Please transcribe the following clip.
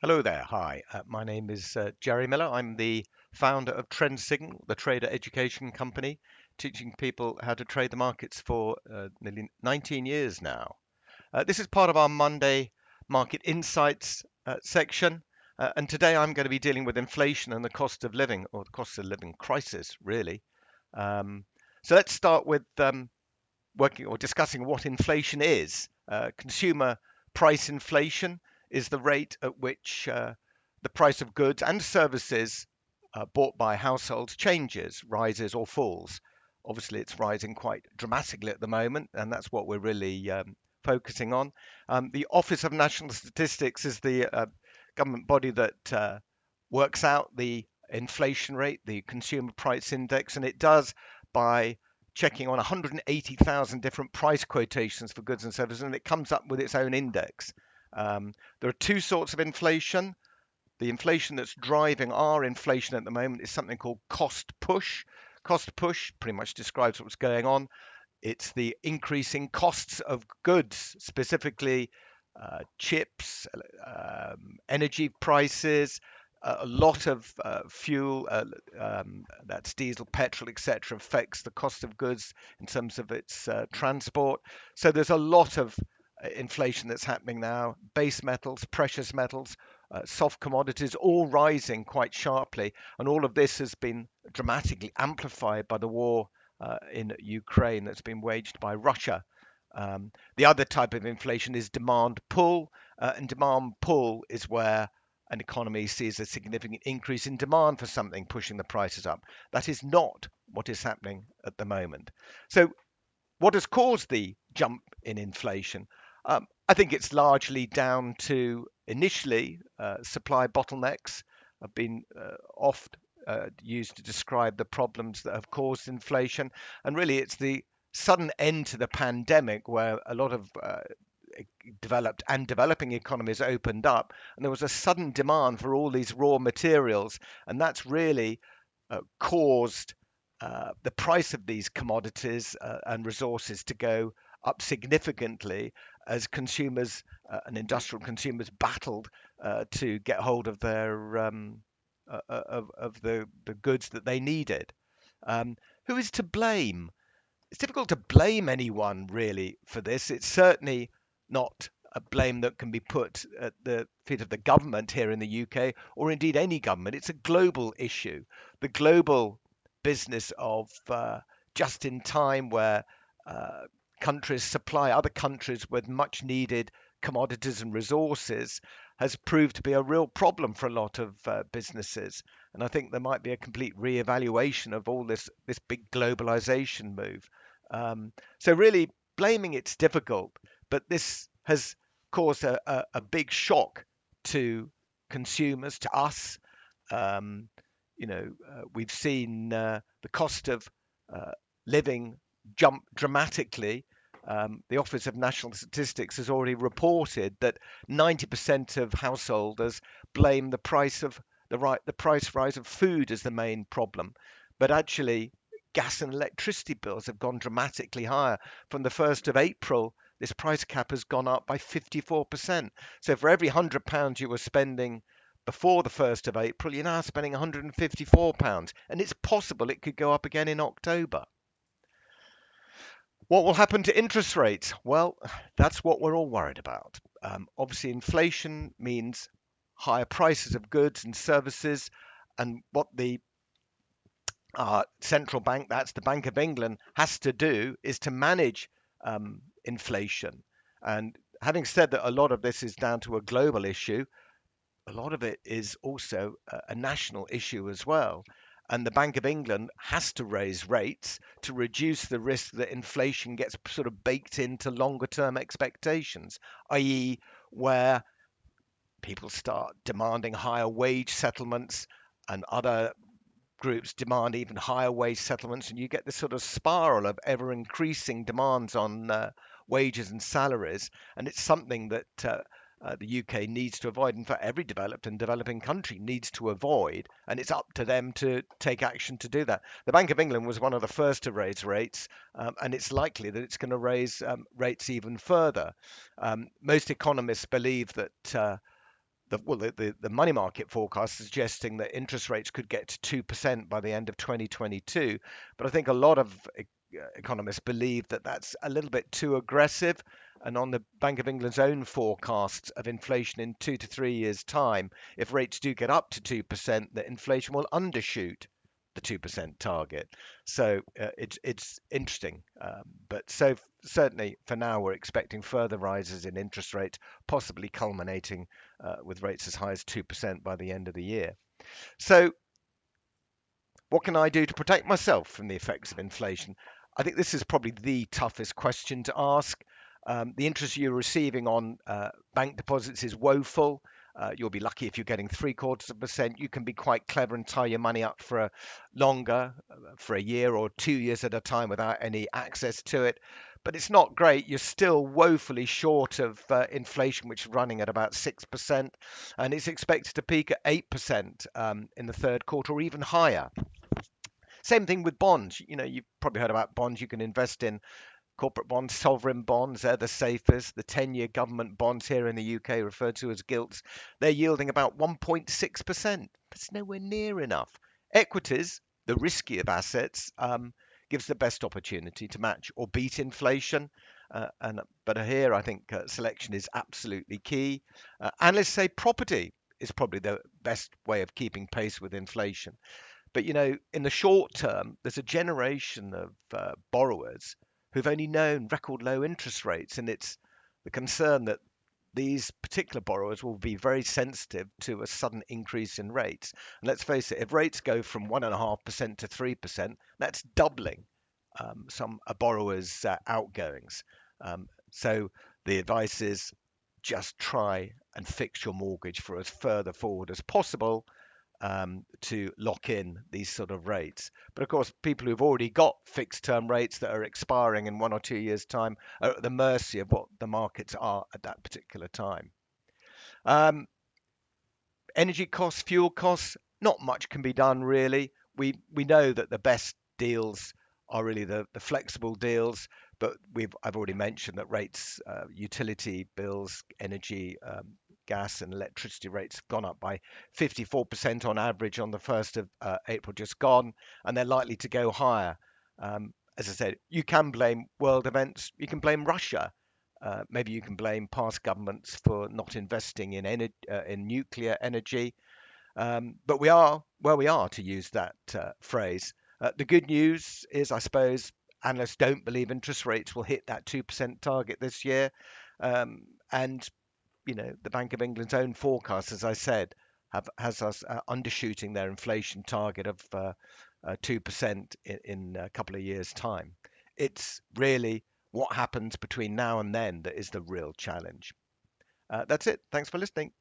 Hello there. Hi, my name is Jerry Miller. I'm the founder of Trendsignal, the trader education company, teaching people how to trade the markets for nearly 19 years now. This is part of our Monday Market Insights section. And today I'm going to be dealing with inflation and the cost of living, or the cost of living crisis, really. Um, so let's start with working or discussing what inflation is. Consumer price inflation is the rate at which the price of goods and services bought by households changes, rises or falls. Obviously, it's rising quite dramatically at the moment, and that's what we're really focusing on. The Office of National Statistics is the government body that works out the inflation rate, the consumer price index, and it does by checking on 180,000 different price quotations for goods and services, and it comes up with its own index. There are two sorts of inflation. The inflation that's driving our inflation at the moment is something called cost push. Cost push pretty much describes what's going on. It's the increasing costs of goods, specifically chips, energy prices, a lot of fuel, that's diesel, petrol, etc., affects the cost of goods in terms of its transport. So there's a lot of inflation that's happening now. Base metals, precious metals, soft commodities, all rising quite sharply, and all of this has been dramatically amplified by the war in Ukraine that's been waged by Russia. The other type of inflation is demand pull, and demand pull is where an economy sees a significant increase in demand for something, pushing the prices up. That is not what is happening at the moment. So, what has caused the jump in inflation? I think it's largely down to initially supply bottlenecks have been oft used to describe the problems that have caused inflation. And really, it's the sudden end to the pandemic where a lot of developed and developing economies opened up, and there was a sudden demand for all these raw materials, and that's really caused the price of these commodities and resources to go up significantly as consumers and industrial consumers battled to get hold of their of the goods that they needed. Who is to blame? It's difficult to blame anyone really for this. It's certainly not a blame that can be put at the feet of the government here in the UK or indeed any government. It's a global issue. The global business of just in time, where uh, countries supply other countries with much needed commodities and resources, has proved to be a real problem for a lot of businesses. And I think there might be a complete re-evaluation of all this big globalization move. So really, blaming it's difficult, but this has caused a big shock to consumers, to us. Um, we've seen the cost of uh, living jump dramatically. The Office of National Statistics has already reported that 90% of householders blame the price rise of food as the main problem, but actually gas and electricity bills have gone dramatically higher. From the 1st of April, this price cap has gone up by 54%. So for every £100 you were spending before the 1st of April, you're now spending £154, and it's possible it could go up again in October. What will happen to interest rates? Well, that's what we're all worried about. Obviously, inflation means higher prices of goods and services, and what the central bank, that's the Bank of England, has to do is to manage inflation. And having said that, a lot of this is down to a global issue. A lot of it is also a national issue as well. And the Bank of England has to raise rates to reduce the risk that inflation gets sort of baked into longer term expectations, i.e., where people start demanding higher wage settlements and other groups demand even higher wage settlements, and you get this sort of spiral of ever increasing demands on wages and salaries. And it's something that the UK needs to avoid. In fact, every developed and developing country needs to avoid, and it's up to them to take action to do that. The Bank of England was one of the first to raise rates, and it's likely that it's going to raise rates even further. Most economists believe that the money market forecast suggesting that interest rates could get to 2% by the end of 2022. But I think a lot of economists believe that that's a little bit too aggressive. And on the Bank of England's own forecasts of inflation in 2 to 3 years' time, if rates do get up to 2%, that inflation will undershoot the 2% target. So it's interesting. But certainly for now, we're expecting further rises in interest rates, possibly culminating with rates as high as 2% by the end of the year. So what can I do to protect myself from the effects of inflation? I think this is probably the toughest question to ask. The interest you're receiving on bank deposits is woeful. You'll be lucky if you're getting 0.75%. You can be quite clever and tie your money up for longer, for a year or 2 years at a time without any access to it. But it's not great. You're still woefully short of inflation, which is running at about 6%, and it's expected to peak at 8% in the third quarter or even higher. Same thing with bonds. You know, you've probably heard about bonds. You can invest in corporate bonds, sovereign bonds. They're the safest. The 10-year government bonds here in the UK, referred to as gilts, they're yielding about 1.6%. That's nowhere near enough. Equities, the risky of assets, gives the best opportunity to match or beat inflation. But here, I think selection is absolutely key. Analysts say property is probably the best way of keeping pace with inflation. But you know, in the short term, there's a generation of borrowers who've only known record low interest rates, and it's the concern that these particular borrowers will be very sensitive to a sudden increase in rates. And let's face it, if rates go from 1.5% to 3%, that's doubling some a borrower's outgoings. So the advice is just try and fix your mortgage for as further forward as possible to lock in these sort of rates. But of course, people who've already got fixed term rates that are expiring in 1 or 2 years' time are at the mercy of what the markets are at that particular time. Um, Energy costs, fuel costs, not much can be done really. We know that the best deals are really the flexible deals, but I've already mentioned that rates, utility bills, energy, gas and electricity rates have gone up by 54% on average on the 1st of April just gone, and they're likely to go higher. As I said, you can blame world events, you can blame Russia. Maybe you can blame past governments for not investing in nuclear energy. But we are where we are, to use that phrase. The good news is, I suppose, analysts don't believe interest rates will hit that 2% target this year. And, you know, the Bank of England's own forecast, as I said, has us undershooting their inflation target of 2% in a couple of years' time. It's really what happens between now and then that is the real challenge. That's it. Thanks for listening.